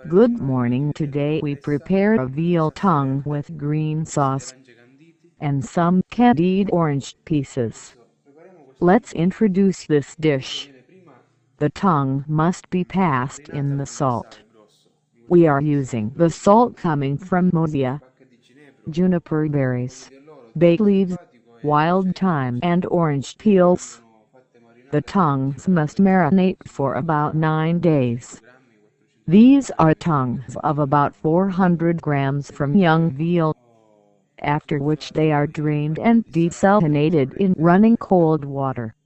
Good morning. Today we prepare a veal tongue with green sauce and some candied orange pieces. Let's introduce this dish. The tongue must be passed in the salt. We are using the salt coming from Mozia, juniper berries, bay leaves, wild thyme and orange peels. The tongues must marinate for about 9 days. These are tongues of about 400 grams from young veal, after which they are drained and desalinated in running cold water,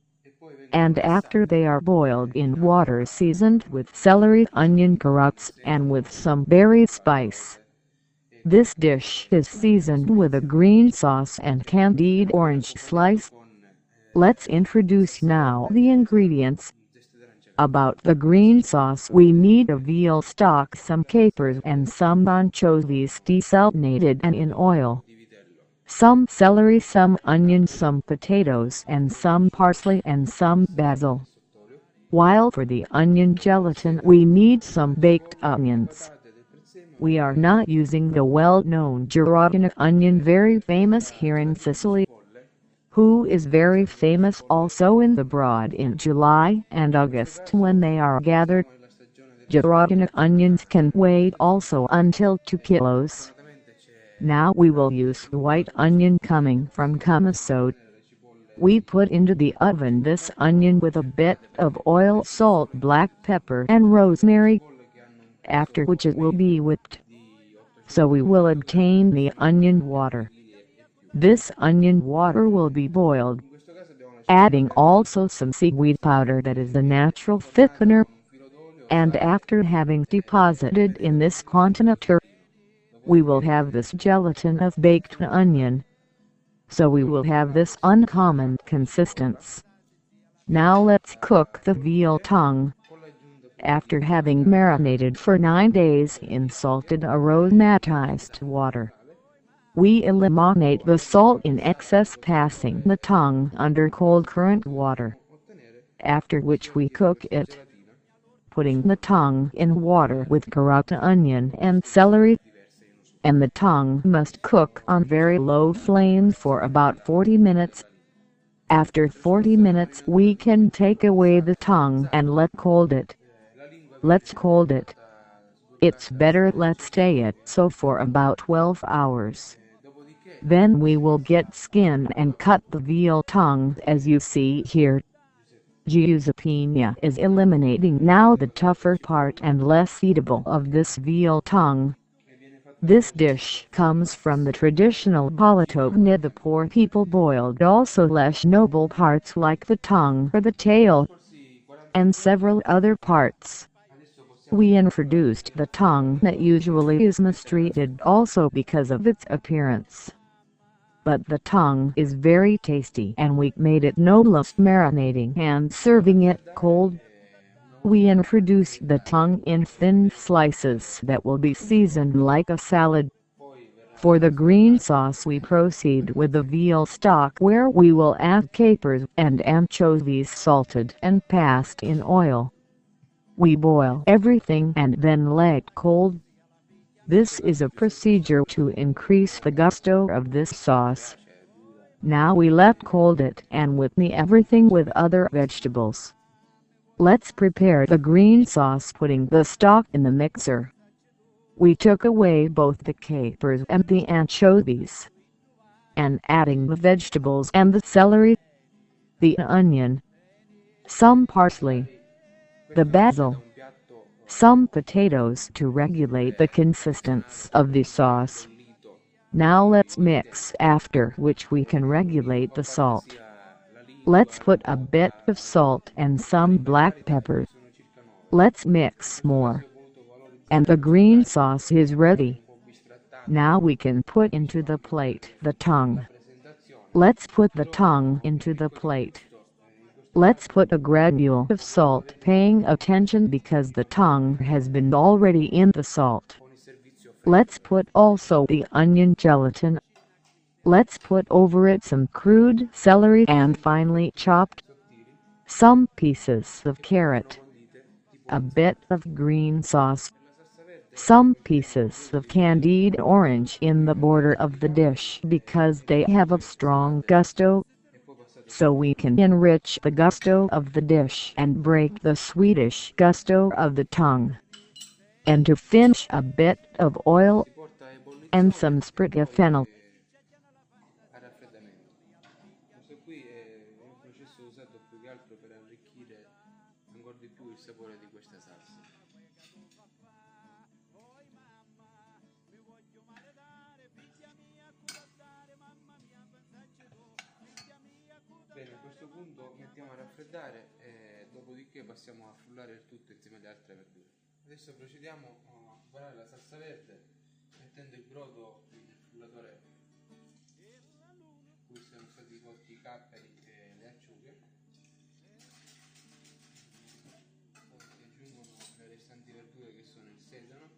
and after they are boiled in water seasoned with celery, onion, carrots, and with some berry spice. This dish is seasoned with a green sauce and candied orange slice. Let's introduce now the ingredients. About the green sauce, we need a veal stock, some capers and some anchovies desalinated and in oil, some celery, some onions, some potatoes and some parsley and some basil. While for the onion gelatin we need some baked onions. We are not using the well-known Girardin onion, very famous here in Sicily, who is very famous also in the broad in July and August when they are gathered. Girardin onions can weigh also until 2 kilos. Now we will use white onion coming from Camaso. We put into the oven this onion with a bit of oil, salt, black pepper and rosemary, after which it will be whipped. So we will obtain the onion water. This onion water will be boiled, adding also some seaweed powder that is the natural thickener, and after having deposited in this contener, we will have this gelatin of baked onion. So we will have this uncommon consistence. Now let's cook the veal tongue. After having marinated for 9 days in salted aromatized water, we eliminate the salt in excess, passing the tongue under cold current water, after which we cook it, putting the tongue in water with carrot, onion and celery, and the tongue must cook on very low flame for about 40 minutes. After 40 minutes we can take away the tongue and let cold it. Let's cold it. It's better let's stay it so for about 12 hours. Then we will get skin and cut the veal tongue as you see here. Giuseppina is eliminating now the tougher part and less eatable of this veal tongue. This dish comes from the traditional palatone. The poor people boiled also less noble parts like the tongue or the tail, and several other parts. We introduced the tongue that usually is mistreated also because of its appearance. But the tongue is very tasty and we made it no less marinating and serving it cold. We introduce the tongue in thin slices that will be seasoned like a salad. For the green sauce we proceed with the veal stock, where we will add capers and anchovies salted and passed in oil. We boil everything and then let cold. This is a procedure to increase the gusto of this sauce. Now we let cold it and whitney everything with other vegetables. Let's prepare the green sauce, putting the stock in the mixer. We took away both the capers and the anchovies, and adding the vegetables and the celery, the onion, some parsley, the basil, some potatoes to regulate the consistency of the sauce. Now let's mix, after which we can regulate the salt. Let's put a bit of salt and some black pepper. Let's mix more, and the green sauce is ready. Now we can put into the plate the tongue. Let's put the tongue into the plate. Let's put a granule of salt, paying attention because the tongue has been already in the salt. Let's put also the onion gelatin. Let's put over it some crude celery and finely chopped, some pieces of carrot, a bit of green sauce, some pieces of candied orange in the border of the dish because they have a strong gusto, so we can enrich the gusto of the dish and break the sweetish gusto of the tongue. And to finish, a bit of oil and some spritz fennel. a raffreddamento. Questo qui è un processo usato più che altro per arricchire ancora di più il sapore di questa salsa. Bene, a questo punto mettiamo a raffreddare e dopodiché passiamo a frullare il tutto insieme alle altre verdure. Adesso procediamo a preparare la salsa verde mettendo il brodo nel frullatore in cui sono stati cotti i capperi e le acciughe. Poi si aggiungono le restanti verdure che sono il sedano,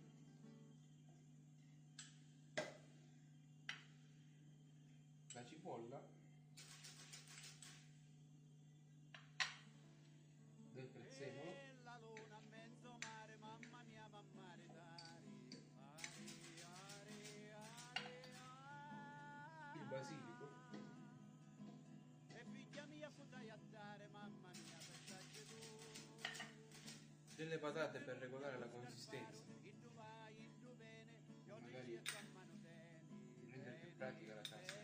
la cipolla, del prezzemolo, il basilico, delle patate per regolare la consistenza, magari rendere più pratica la salsa.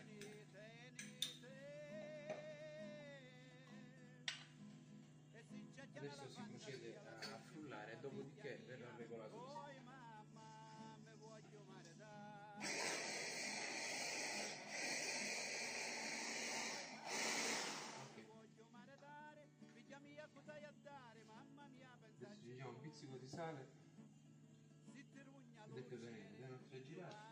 Adesso si procede a frullare, dopodiché verrà regolato il sapore. Adesso aggiungiamo un pizzico di sale e del pepe nero, le nostre girate.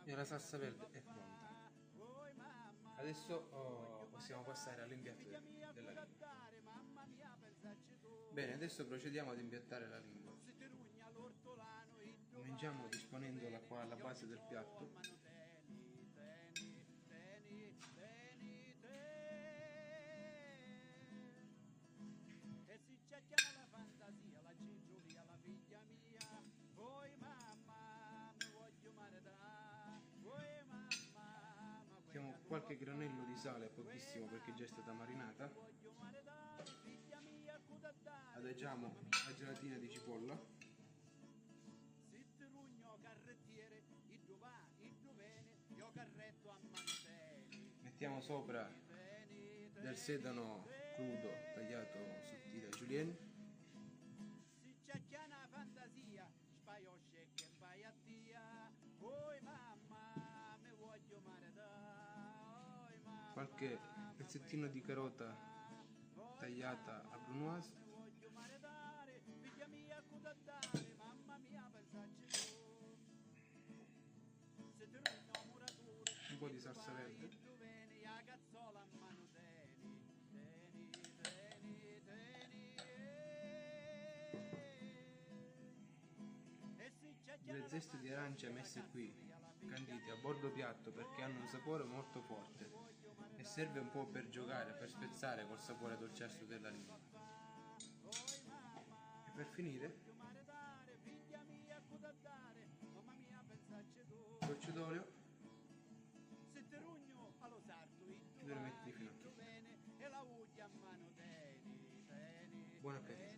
E la salsa verde è pronta. Adesso possiamo passare all'impiatto della lingua. Bene, adesso procediamo ad impiattare la lingua. Cominciamo disponendola qua alla base del piatto. Mettiamo qualche granello di sale, pochissimo perché già è stata marinata. Adagiamo la gelatina di cipolla. Mettiamo sopra del sedano crudo tagliato sottile julienne. Qualche pezzettino di carota tagliata a brunoise. Un po' di salsa verde. Le zeste di arancia messe qui, candite a bordo piatto perché hanno un sapore molto forte e serve un po' per giocare, per spezzare col sapore dolciastro della lingua. E per finire, gocce d'olio e due rametti di finocchi. Buon appetito!